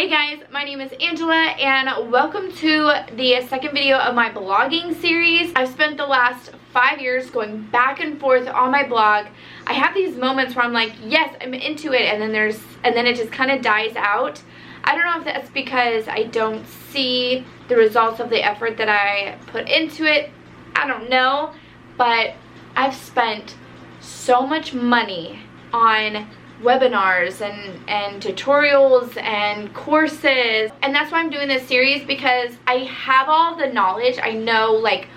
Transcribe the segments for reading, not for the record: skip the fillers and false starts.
Hey guys, my name is Angela and welcome to the second video of my blogging series. I've spent the last 5 years going back and forth on my blog. I have these moments where I'm like, yes, I'm into it, and then it just kind of dies out. I don't know if that's because I don't see the results of the effort that I put into it. I don't know, but I've spent so much money on webinars and tutorials and courses, and that's why I'm doing this series, because I have all the knowledge. I know like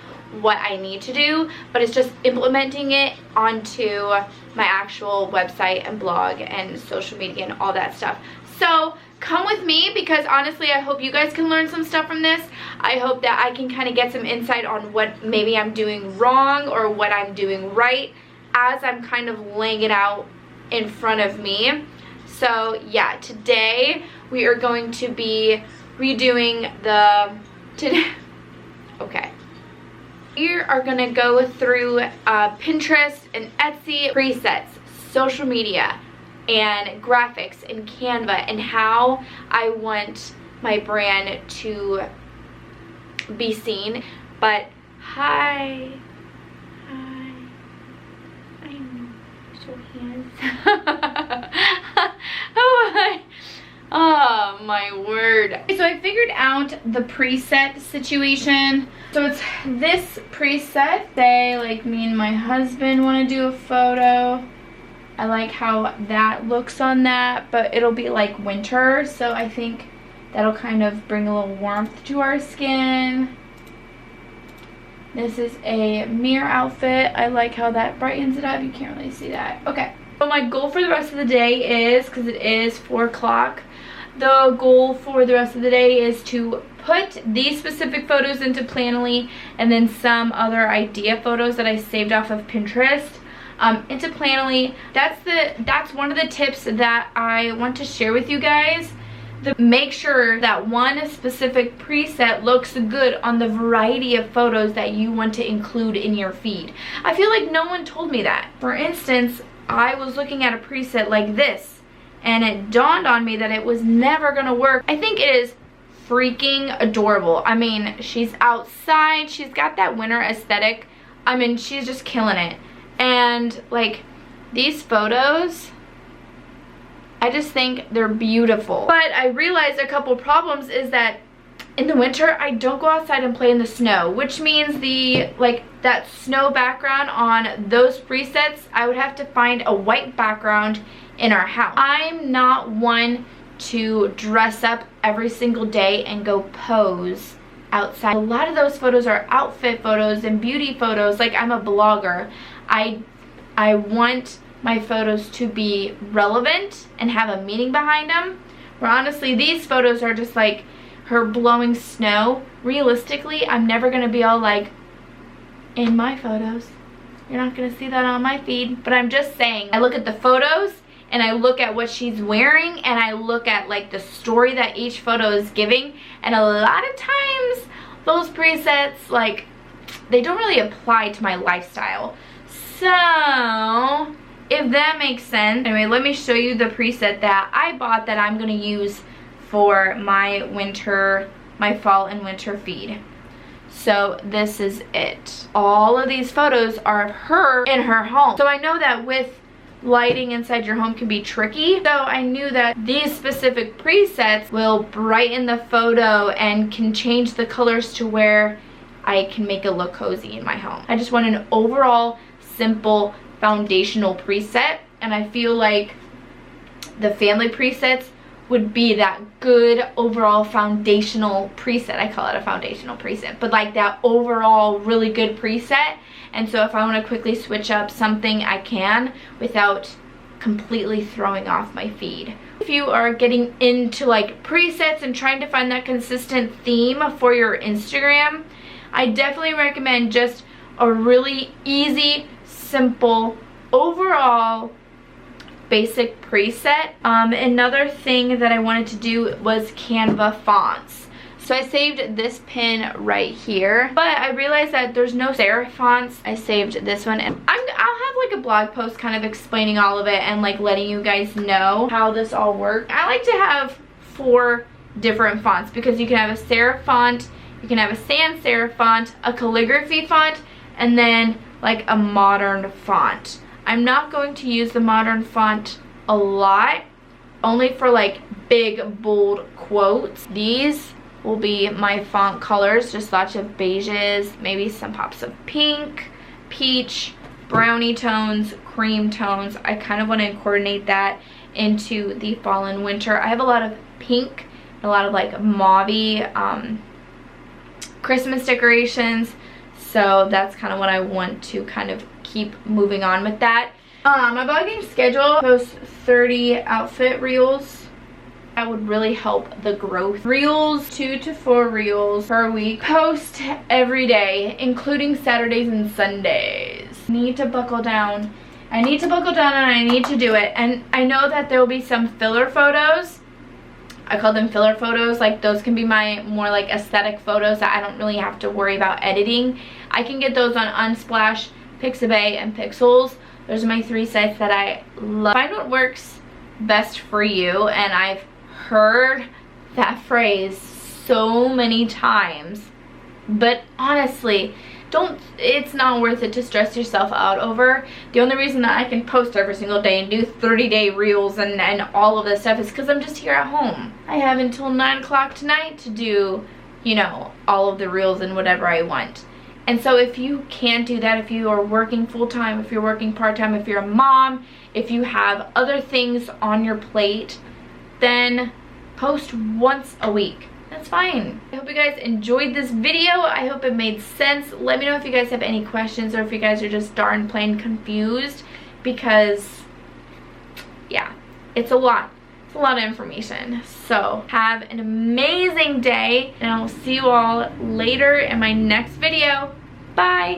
what I need to do, but it's just implementing it onto my actual website and blog and social media and all that stuff. So come with me, because honestly I hope you guys can learn some stuff from this. I hope that I can kind of get some insight on what maybe I'm doing wrong or what I'm doing right as I'm kind of laying it out in front of me. So yeah, today we are going to be redoing okay. We are gonna go through Pinterest and Etsy presets, social media, and graphics and Canva, and how I want my brand to be seen. But hi, oh my word. So I figured out the preset situation. So it's this preset. Say like me and my husband want to do a photo. I like how that looks on that, but it'll be like winter, so I think that'll kind of bring a little warmth to our skin. This is a mirror outfit. I like how that brightens it up. You can't really see that. Okay. So my goal for the rest of the day is, because it is 4 o'clock, the goal for the rest of the day is to put these specific photos into Planoly, and then some other idea photos that I saved off of Pinterest into Planoly. That's one of the tips that I want to share with you guys. Make sure that one specific preset looks good on the variety of photos that you want to include in your feed. I feel like no one told me that. For instance, I was looking at a preset like this, and it dawned on me that it was never gonna work. I think it is freaking adorable. I mean, she's outside, she's got that winter aesthetic. I mean, she's just killing it. And like these photos, I just think they're beautiful. But I realized a couple problems is that in the winter I don't go outside and play in the snow, which means that snow background on those presets, I would have to find a white background in our house. I'm not one to dress up every single day and go pose outside. A lot of those photos are outfit photos and beauty photos. Like, I'm a blogger. I want my photos to be relevant and have a meaning behind them. Where honestly, these photos are just like her blowing snow. Realistically, I'm never gonna be all like, in my photos. You're not gonna see that on my feed. But I'm just saying, I look at the photos and I look at what she's wearing, and I look at like the story that each photo is giving, and a lot of times those presets, like, they don't really apply to my lifestyle. So if that makes sense. Anyway, let me show you the preset that I bought that I'm gonna use for my fall and winter feed. So this is it. All of these photos are of her in her home. So I know that with lighting inside your home can be tricky. So I knew that these specific presets will brighten the photo and can change the colors to where I can make it look cozy in my home. I just want an overall simple foundational preset, and I feel like the family presets would be that good overall foundational preset. I call it a foundational preset, but like that overall really good preset. And so if I want to quickly switch up something, I can without completely throwing off my feed. If you are getting into like presets and trying to find that consistent theme for your Instagram, I definitely recommend just a really easy, simple, overall basic preset. Another thing that I wanted to do was Canva fonts. So I saved this pin right here, but I realized that there's no serif fonts. I saved this one, and I'll have like a blog post kind of explaining all of it and like letting you guys know how this all works. I like to have 4 different fonts, because you can have a serif font, you can have a sans serif font, a calligraphy font, and then like a modern font. I'm not going to use the modern font a lot, only for like big bold quotes. These will be my font colors, just lots of beiges, maybe some pops of pink, peach, brownie tones, cream tones. I kind of want to coordinate that into the fall and winter. I have a lot of pink, a lot of like mauve-y Christmas decorations, so that's kind of what I want to kind of keep moving on with that. My blogging schedule posts 30 outfit reels. That would really help the growth. Reels, 2 to 4 reels per week. Post every day, including Saturdays and Sundays. Need to buckle down. I need to buckle down and I need to do it. And I know that there will be some filler photos. I call them filler photos. Like, those can be my more like aesthetic photos that I don't really have to worry about editing. I can get those on Unsplash, Pixabay, and Pixels. Those are my 3 sites that I love. Find what works best for you, and I've heard that phrase so many times, but honestly, it's not worth it to stress yourself out over. The only reason that I can post every single day and do 30-day reels and all of this stuff is because I'm just here at home. I have until 9 o'clock tonight to do, you know, all of the reels and whatever I want. And so if you can't do that, if you are working full-time, if you're working part-time, if you're a mom, if you have other things on your plate, then post once a week. That's fine. I hope you guys enjoyed this video. I hope it made sense. Let me know if you guys have any questions or if you guys are just darn plain confused, because yeah, it's a lot. It's a lot of information. So have an amazing day, and I'll see you all later in my next video. Bye.